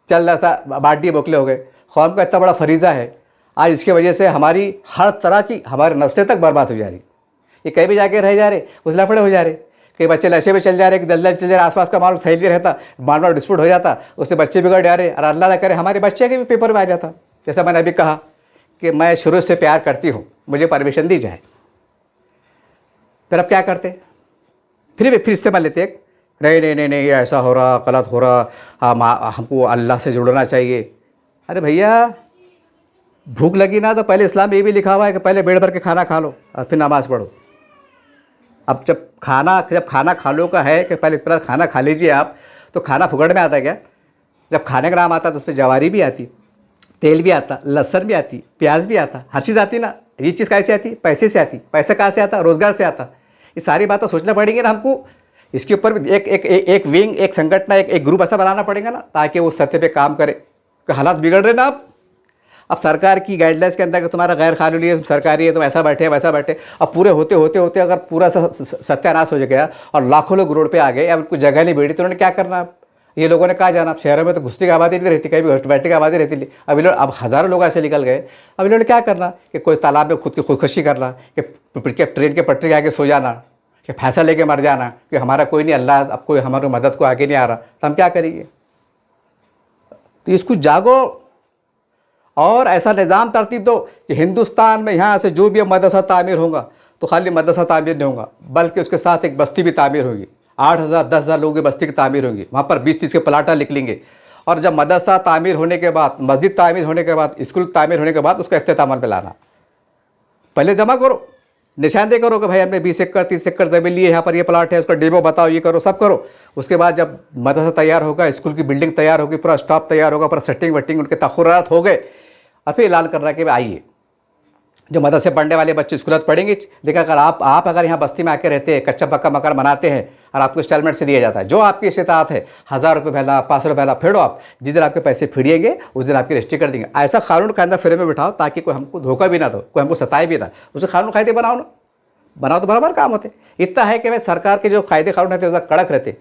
चल रहा बांट दिए, मोकले हो गए। कौम का इतना बड़ा फरीज़ा है, आज इसकी वजह से हमारी हर तरह की हमारे नस्लें तक बर्बाद हो जा रही। ये कहीं भी जाके रह जा रहे, कुछ लफड़े हो जा रहे, कई बच्चे नशे में चल जा रहे, कि दलदल चल जा रहे, आसपास का माहौल सही नहीं रहता, मानव डिस्प्यूट हो जाता, उससे बच्चे बिगड़ जा रहे, और अल्लाह ना करे हमारे बच्चे के भी पेपर में आ जाता। जैसा मैंने अभी कहा कि मैं शुरू से प्यार करती हूँ, मुझे परमिशन दी जाए, फिर अब क्या करते? फिर इस्तेमाल लेते एक, नहीं ये ऐसा हो रहा, गलत हो रहा, हमको अल्लाह से जुड़ना चाहिए। अरे भैया, भूख लगी ना तो पहले इस्लाम में ये भी लिखा हुआ है कि पहले पेट भर के खाना खा लो और फिर नमाज पढ़ो। अब जब खाना खा लो का है कि पहले इतना खाना खा लीजिए आप, तो खाना फुकड़ में आता है क्या? जब खाने का नाम आता है तो उसमें जवारी भी आती, तेल भी आता, लहसुन भी आती, प्याज भी आता, हर चीज़ आती ना। ये चीज़ कैसे आती? पैसे से आती। पैसा कहाँ से आता? रोज़गार से आता। ये सारी बातें सोचना पड़ेंगी ना हमको। इसके ऊपर भी एक विंग, एक संगठन, एक ग्रुप ऐसा बनाना पड़ेगा ना, ताकि वो सत्य पे काम करे। कि हालात बिगड़ रहे ना अब सरकार की गाइडलाइंस के अंदर कि तुम्हारा गैर कानूनी है, सरकारी है, तुम ऐसा बैठे वैसा बैठे। अब पूरे होते होते अगर पूरा सत्यानाश हो गया और लाखों लोग रोड पे आ गए, अब उनको जगह नहीं बैठी, तो उन्होंने क्या करना? ये लोगों ने कहा जाना, शहरों में तो घुसने की आबादी नहीं रहती, कहीं भी बैठने की आबादी रहती थी। अब हज़ारों लोग ऐसे निकल गए। अब इन्होंने क्या करना कि कोई तालाब में खुद की खुदकुशी करना, कि ट्रेन के पटरी के आगे सो जाना, कि फैसला लेके मर जाना कि हमारा कोई नहीं, अल्लाह अब कोई हमारी मदद को आगे नहीं आ रहा, तो हम क्या करेंगे? तो इसको जागो और ऐसा निज़ाम तरतीब दो कि हिंदुस्तान में यहाँ से जो भी मदरसा तामीर होगा तो खाली मदरसा तामीर नहीं होगा, बल्कि उसके साथ एक बस्ती भी तामीर होगी। 8,000 10,000 लोगों की बस्ती की तामीर होगी, वहाँ पर 20-30 के प्लाटा निकलेंगे। और जब मदरसा तामीर होने के बाद, मस्जिद तामीर होने के बाद, स्कूल तामीर होने के बाद उसका इख्तिताम पे लाना। पहले जमा करो, निशानदेही करो कि भाई हमने 20 एकड़ 30 एकड़ ज़मीन लिए, यहाँ पर ये प्लाट है, उसका डेमो बताओ, ये करो, सब करो। उसके बाद जब मदरसा तैयार होगा, स्कूल की बिल्डिंग तैयार होगी, पूरा स्टाफ तैयार होगा, पूरा सेटिंग वेटिंग उनके तखुरात हो गए, और फिर ऐलान करना कि आइए जो मदरसे पढ़ने वाले बच्चे स्कूल पढ़ेंगे। लेकिन अगर आप अगर यहाँ बस्ती में आके रहते हैं, कच्चा पक्का मकान बनाते हैं और आपको इंस्टॉलमेंट से दिया जाता है, जो आपकी इस्तात है, 1000 रुपये पहला, 500 रुपये पहला फेड़ो आप, जिस दिन आपके पैसे फिरिएंगे उस दिन आपकी रजिस्ट्री कर देंगे। ऐसा कानून कायदा फ्रेम में बिठाओ ताकि कोई हमको धोखा भी ना दो, कोई हमको सताए भी ना। उसे कानून कायदे बनाओ ना, बनाओ तो बराबर काम होते। इतना है कि भाई सरकार के जो कायदे कानून रहते हैं कड़क रहते।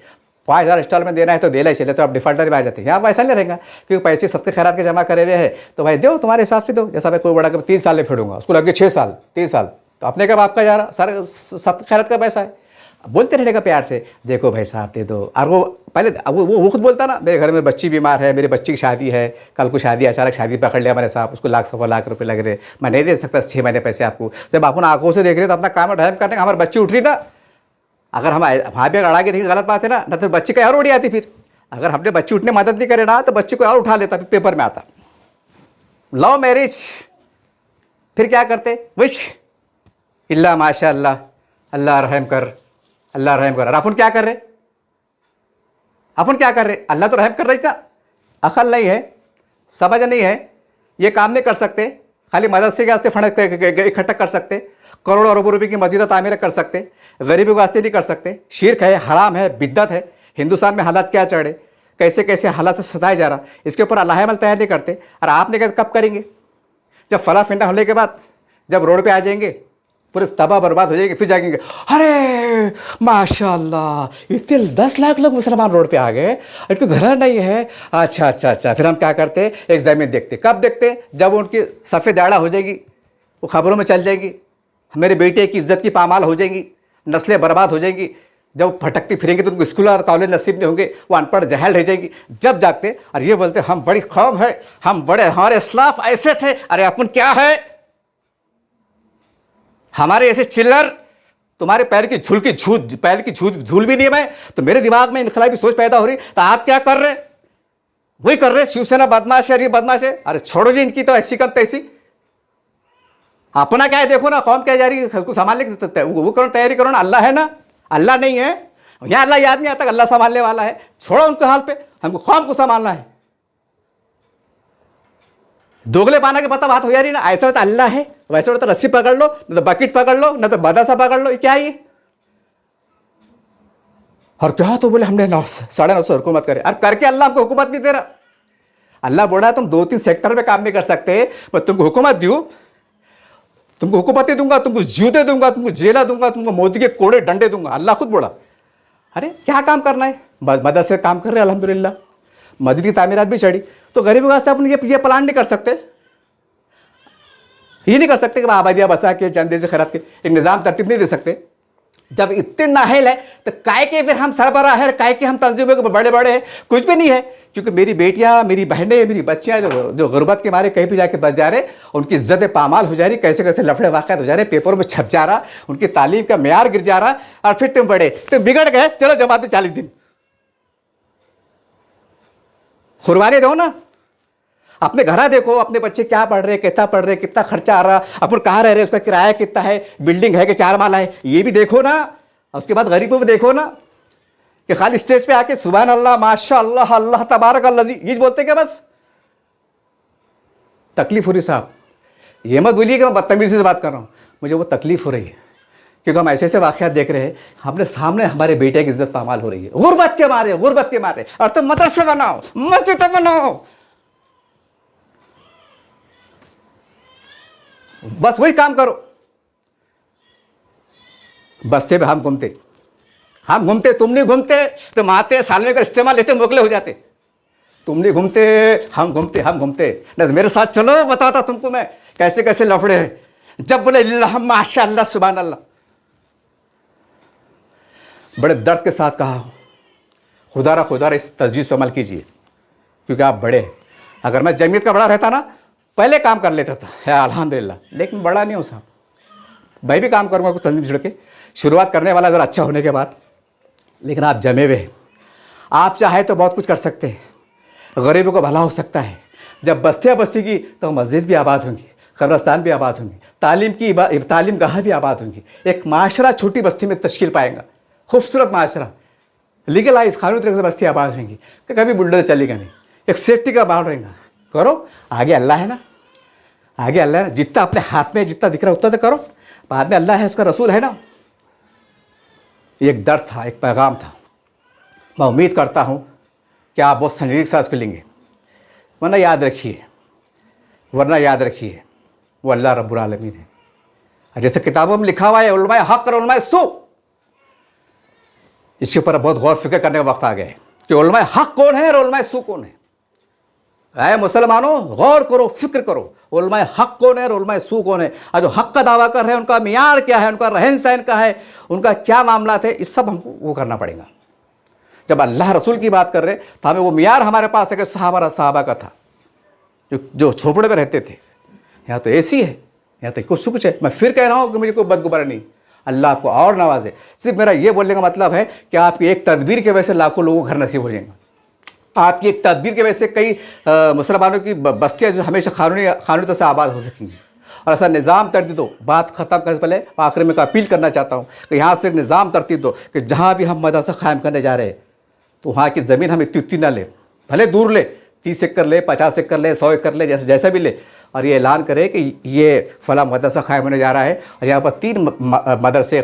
5,000 इंस्टॉलमेंट देना है तो देना ही चले, तो आप डिफॉल्टर में आ जाते हैं। यहाँ वैसा नहीं रहेगा क्योंकि पैसे सबके खैरात के जमा करे हुए हैं, तो भाई दो, तुम्हारे हिसाब से दो। जैसा मैं कोई बड़ा 3 साल में फेड़ूंगा, उसको लगे 6 साल 3 साल, तो अपने कब आपका जा रहा, सर सबके खैरात का पैसा है। बोलते रहेगा प्यार से, देखो भाई साहब दे दो। और वो पहले वो खुद बोलता ना, मेरे घर में बच्ची बीमार है, मेरी बच्ची की शादी है, कल को शादी, अचानक शादी पकड़ लिया मैंने साहब, उसको 1,00,000-1,25,00,000 रुपये लग रहे, मैं नहीं दे सकता 6 महीने पैसे आपको। जब आप आंखों से देख रहे तो अपना काम ढहम करने का, हमारी बच्ची उठ रही ना, अगर हम वहाँ भी अड़ा के देखिए गलत बात है ना, तो बच्ची का और उड़ी आती। फिर अगर हमने बच्ची उठने मदद नहीं करे ना तो बच्चे को और उठा लेता, फिर पेपर में आता लव मैरिज। फिर क्या करते, विश इल्ला माशाअल्लाह, अल्लाह रहम कर, अल्लाह रहम कर। और अपन क्या कर रहे, अल्लाह तो रहम कर रही था। अकल नहीं है, समझ नहीं है, ये काम नहीं कर सकते, खाली मदरसे के वास्ते फंड इकट्ठा कर सकते, करोड़ों अरबों रुपए की मस्जिद तामीर कर सकते, गरीबों के वास्ते नहीं कर सकते। शिर्क है, हराम है, बिद्दत है। हिंदुस्तान में हालात क्या चढ़े, कैसे कैसे हालात से सताया जा रहा, इसके ऊपर अल्लाह अमल तैयार नहीं करते। और आपने कहा कब करेंगे, जब फला फिंडा होने के बाद, जब रोड पे आ जाएंगे, पूरे तबाह बर्बाद हो जाएंगे, फिर जाएंगे अरे माशाअल्लाह इतने 10 लाख लोग मुसलमान रोड पे आ गए, इनको घर नहीं है। अच्छा। फिर हम क्या करते, एक ज़मीन देखते। कब देखते, जब उनकी सफ़ेद दाढ़ा हो जाएगी, वो खबरों में चल जाएगी, मेरे बेटे की इज्जत की पामाल हो जाएंगी, नस्लें बर्बाद हो जाएंगी। जब भटकती फिरेंगे तो उनको स्कूल और कॉलेज नसीब नहीं होंगे, वो अनपढ़ जहल रह जाएगी। जब जागते और ये बोलते हम बड़ी कौम है, हम बड़े, हमारे इस्लाफ ऐसे थे। अरे अपन क्या है, हमारे ऐसे चिल्लर तुम्हारे पैर की पैर की धूल भी नहीं है मैं, तो मेरे दिमाग में इनकलाबी सोच पैदा हो रही। तो आप क्या कर रहे, वही कर रहे, शिवसेना बदमाश है, ये बदमाश है। अरे छोड़ो जी इनकी तो ऐसी कम तैसी, अपना क्या है देखो ना, कौम क्या जा रही है उसको संभालने की वो करो, तैयारी करो ना। अल्लाह है ना, अल्लाह नहीं है यहाँ, अल्लाह याद नहीं आता अल्लाह संभालने वाला है। छोड़ो उनके हाल पे, हमको कौम को संभालना है। दोगले पाना के पता बात हो जा रही ना, ऐसा होता अल्लाह है, वैसे होता रस्सी पकड़ लो, न तो बकेट पकड़ लो, न तो बदासा पकड़ लो, क्या ये। और क्या तो बोले हमने 9:30 हुकूमत करे, और करके अल्लाह हमको हुकूमत नहीं दे रहा। अल्लाह बोल रहा है तुम 2-3 सेक्टर में काम नहीं कर सकते, मैं तुमको हुकूमत दूं, तुमको हुकूमत दूंगा, तुमको जूते दूंगा, तुमको जेला दूंगा, तुमको मोदी के कोड़े डंडे दूंगा। अल्लाह खुद बोला। अरे क्या काम करना है, मदद से काम कर रहे हैं अल्हम्दुलिल्लाह, मस्जिद की तामीरात भी चढ़ी। तो गरीबों के वास्ते अपन ये प्लान नहीं कर सकते, ये नहीं कर सकते कि आबादियाँ बसा के चंदे से खैरात के एक निज़ाम तरतीब नहीं दे सकते। जब इतने नाहल है तो काय के फिर हम सरबराह है, काय के हम तंजीमों के बड़े बड़े हैं, कुछ भी नहीं है। क्योंकि मेरी बेटियां, मेरी बहनें, मेरी बच्चियां जो गुर्बत के मारे कहीं भी जाके बच जा रहे, उनकी इज्जत पामाल हो जा रही, कैसे कैसे लफड़े वाक़यात हो जा रहे, पेपरों में छप जा रहा, उनकी तालीम का मेयार गिर जा रहा। और फिर तुम बड़े, तुम बिगड़ गए, चलो जमात में 40 दिन कुर्बानी दो ना। अपने घर देखो, अपने बच्चे क्या पढ़ रहे, कितना पढ़ रहे, कितना खर्चा आ रहा, अपन कहाँ रह रहे, उसका किराया कितना है, बिल्डिंग है कि 4 माला है, ये भी देखो ना। उसके बाद गरीबों को देखो ना, कि खाली स्टेज पे आके सुभान अल्लाह, माशा अल्लाह, अल्लाह तबारक अल्लाजी ये बोलते क्या बस। तकलीफ हो रही साहब, ये मत बोलिए कि मैं बदतमीजी से बात कर रहा हूँ, मुझे वो तकलीफ हो रही है क्योंकि हम ऐसे ऐसे वाक़यात देख रहे हैं, हमने सामने हमारे बेटे की इज्जत पामाल हो रही है गुर्बत के मारे। और तुम मदरसे बनाओ, मस्जिद बनाओ, बस वही काम करो। बस्ते पे हम घूमते, तुम नहीं घूमते, तुम आते सालमे का इस्तेमाल लेते, मोकले हो जाते। तुम नहीं घूमते, हम घूमते। नहीं मेरे साथ चलो, बताता तुमको मैं कैसे कैसे लफड़े हैं। जब बोले अल्लाह माशा अल्लाह सुभान अल्लाह, बड़े दर्द के साथ कहा, खुदा इस तजवीज़ पर अमल कीजिए क्योंकि आप बड़े हैं। अगर मैं जमीयत का बड़ा रहता ना, पहले काम कर लेता था, है अल्हम्दुलिल्लाह, लेकिन बड़ा नहीं हूँ साहब। मैं भी काम करूँगा कुछ तंजीम जुड़ के, शुरुआत करने वाला ज़रा अच्छा होने के बाद। लेकिन आप जमे हुए हैं, आप चाहे तो बहुत कुछ कर सकते हैं, गरीबों को भला हो सकता है। जब बस्तियाँ बसेगी तो मस्जिद भी आबाद होंगी, कब्रस्तान भी आबाद होंगी, तालीम गाह भी आबाद होंगी। एक माशरा छोटी बस्ती में तश्कील पाएगा, खूबसूरत माशरा, लीगलाइज कानूनी तरीके से बस्ती आबाद होंगी, कभी बुलडोजर चलेगा नहीं, एक सेफ्टी का माहौल रहेगा। करो, आगे अल्लाह है ना, आगे अल्लाह है, जितना अपने हाथ में जितना दिख रहा है उतना तो करो, बाद में अल्लाह है, उसका रसूल है ना। एक दर्द था, एक पैगाम था। मैं उम्मीद करता हूँ कि आप बहुत संजीदगी से उसको लेंगे, वरना याद रखिए वो अल्लाह रब्बुल आलमीन है। जैसे किताबों में लिखा हुआ है उलमाए हक़ और उलमाए सू, इसके ऊपर बहुत गौर फिक्र करने का वक्त आ गया है कि उलमाए हक़ कौन है और उलमाए सू कौन है। ऐ मुसलमानों, गौर करो, फिक्र करो, उलमाए हक़ कौन है और उलमाए सू कौन है। और जो हक़ का दावा कर रहे हैं उनका मियार क्या है, उनका रहन सहन का है, उनका क्या मामला थे, इस सब हमको वो करना पड़ेगा। जब अल्लाह रसूल की बात कर रहे तो हमें वो मियार हमारे पास है कि सहाबा का था, जो झोपड़े में रहते थे। यहाँ तो ऐसी है, यहाँ तो कुछ है। मैं फिर कह रहा हूँ कि मुझे कोई बदगुबारी नहीं, अल्लाह आपको और नवाजे। सिर्फ मेरा ये बोलने का मतलब है कि आपकी एक तदबीर की वजह से लाखों लोगों को घर नसीब हो जाएंगे। आपकी एक तदबीर की वजह से कई मुसलमानों की बस्तियाँ जो हमेशा कानूनी तौर से आबाद हो सकेंगी। और ऐसा निज़ाम तरतीब दो। बात ख़त्म करने से पहले आखिर में अपील करना चाहता हूँ कि यहाँ से एक निज़ाम तरतीब दो कि जहाँ भी हम मदरसा क़ायम करने जा रहे हैं तो वहाँ की ज़मीन हम इतनी ना ले, भले दूर ले, 30 एकड़ ले, 50 एकड़ ले, 100 एकड़ ले, जैसा भी ले, और ये ऐलान करे कि ये फला मदरसा क़ायम होने जा रहा है और यहाँ पर 3 मदरसे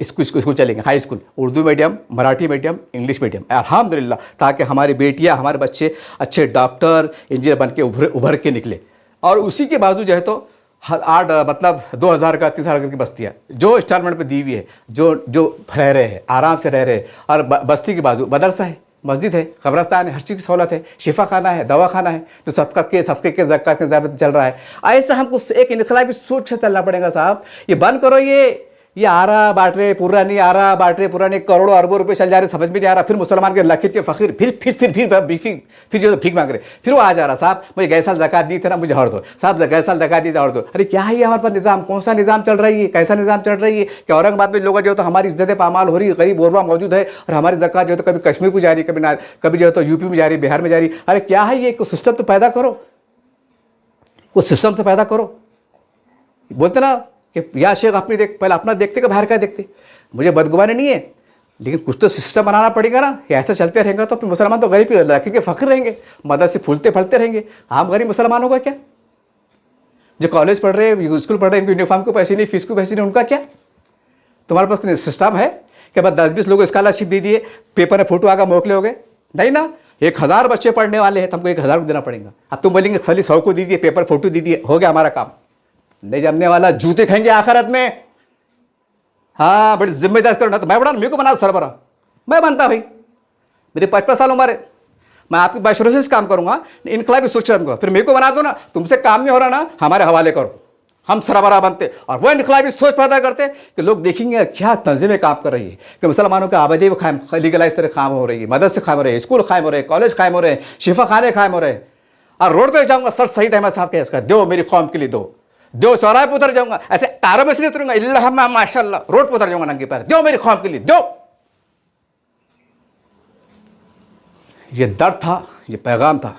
स्कूल चलेंगे, high school, Urdu medium, Marathi medium, English medium, अल्हम्दुलिल्लाह, ताकि हमारी बेटियाँ, हमारे बच्चे अच्छे डॉक्टर, इंजीनियर बन के उभर के निकले। और उसी के बाजू जो है तो 2000 का 30,000 की बस्तियाँ जो इंस्टॉलमेंट पे दी हुई है, जो रह रहे हैं, आराम से रह रहे हैं। और बस्ती के बाजू मदरसा है, मस्जिद है, कब्रस्तान है, हर चीज़ की सहूलत है, शिफा खाना है, दवा खाना है, जो सदक़ा के ज़कात के ज़ाबित चल रहा है। ऐसा हमको एक इनकलाबी सोच से चलना पड़ेगा साहब। ये बंद करो, ये ये आ रहा बांट रहे, पूरा नहीं आ रहा बांट रहे, पूरा नहीं, करोड़ों अरबों रुपए चल जा रहे, समझ में नहीं आ रहा। फिर मुसलमान के लकीर के फ़कीर फिर जो भीख मांग रहे, फिर वो आ जा रहा, साहब मुझे गए साल ज़कात दी थे ना, मुझे हर दो, साहब गए साल ज़कात दी थी और दो। अरे क्या है ये हमारे पास निज़ाम, कौन सा निज़ाम चल रही है, कैसा निज़ाम चल रही है कि औरंगाबाद में लोग जो तो हमारी इज्जत पामाल हो रही है, गरीब गोरबा मौजूद है और हमारी ज़कात जो तो कभी कश्मीर को जा रही, कभी जो तो यूपी में जा रही, बिहार में जा रही। अरे क्या है ये, कुछ सिस्टम तो पैदा करो, कुछ सिस्टम से पैदा करो। बोलते ना कि या शेख अपनी देख, पहले अपना देखते कि बाहर का देखते। मुझे बदगुमानी नहीं है, लेकिन कुछ तो सिस्टम बनाना पड़ेगा ना कि ऐसा चलते रहेंगे तो फिर मुसलमान तो गरीब रखेंगे, फ़ख्र रहेंगे, मदद से फूलते फलते रहेंगे। हम गरीब मुसलमान होगा क्या? जो कॉलेज पढ़ रहे हैं, स्कूल पढ़ रहे हैं, इनको यूनिफॉर्म को पैसे नहीं, फीस को पैसे नहीं, उनका क्या? तुम्हारे पास सिस्टम है कि बस 10-20 लोगों को स्कॉलरशिप दे दिए, पेपर में फोटो आगा मोकले हो गए? नहीं ना, 1000 बच्चे पढ़ने वाले हैं, तुमको 1000 को देना पड़ेगा। अब तुम बोलेंगे खाली 100 को दीजिए, पेपर फोटो दीजिए, हो गया हमारा काम। नहीं जमने वाला, जूते खाएंगे आखिरत में। हाँ, बड़ी जिम्मेदारी करो ना, तो मैं बना, मेरे को बना सरबरा, मैं बनता भाई, मेरे 55 साल उम्र है, मैं आपकी बाशुरसे से काम करूंगा, इनकलाबी सोच रहा हूँ, फिर मेरे को बना दो ना, तुमसे काम नहीं हो रहा ना, हमारे हवाले करो, हम सरबरा बनते और वो इनकलाबी सोच पैदा करते कि लोग देखेंगे क्या तंजीमें काम कर रही है कि मुसलमानों की आबादी वो लीगलाइज तरह काम हो रही है, मदद से काम हो रही है, स्कूल कायम हो रहे हैं, कॉलेज कायम हो रहे हैं, शिफा खाने कायम हो रहे हैं। और रोड पे जाऊंगा सर सईद अहमद साहब के इसका दो, मेरी कौम के लिए दो, चौराहे पर उतर जाऊंगा, ऐसे कारों में से नहीं उतरूंगा, इल्लाह माशाल्लाह, रोड पर उतर जाऊंगा नंगे पैर, दो मेरी कौम के लिए दो। ये दर्द था, ये पैगाम था।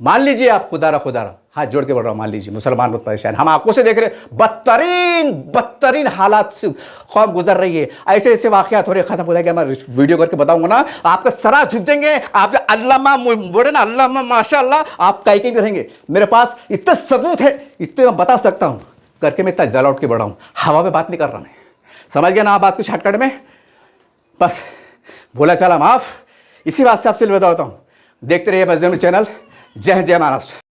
मान लीजिए आप, खुदारा हाथ जोड़ के बोल रहा हूं, मान लीजिए मुसलमान बहुत परेशान, हम आंखों से देख रहे, बदतरीन हालात से कौम गुजर रही है। ऐसे ऐसे वाकयात हो रहे, खासा बोला कि मैं वीडियो करके बताऊंगा ना, आपका सरा झुक जाएंगे, आप जो अल्लामा बोले ना, अल्लामा माशाअल्लाह, आप कहीं नहीं रहेंगे। मेरे पास इतना सबूत है, इतने मैं बता सकता हूं करके, मैं इतना जल उठ के बढ़ा हूं, हवा में बात नहीं कर रहा मैं। समझ गया ना आप बात को शॉर्टकट में? बस बोला चला माफ, इसी बात से आपसे अलविदा होता हूं। देखते रहिए बजरंग चैनल। जय हिंद, जय महाराष्ट्र।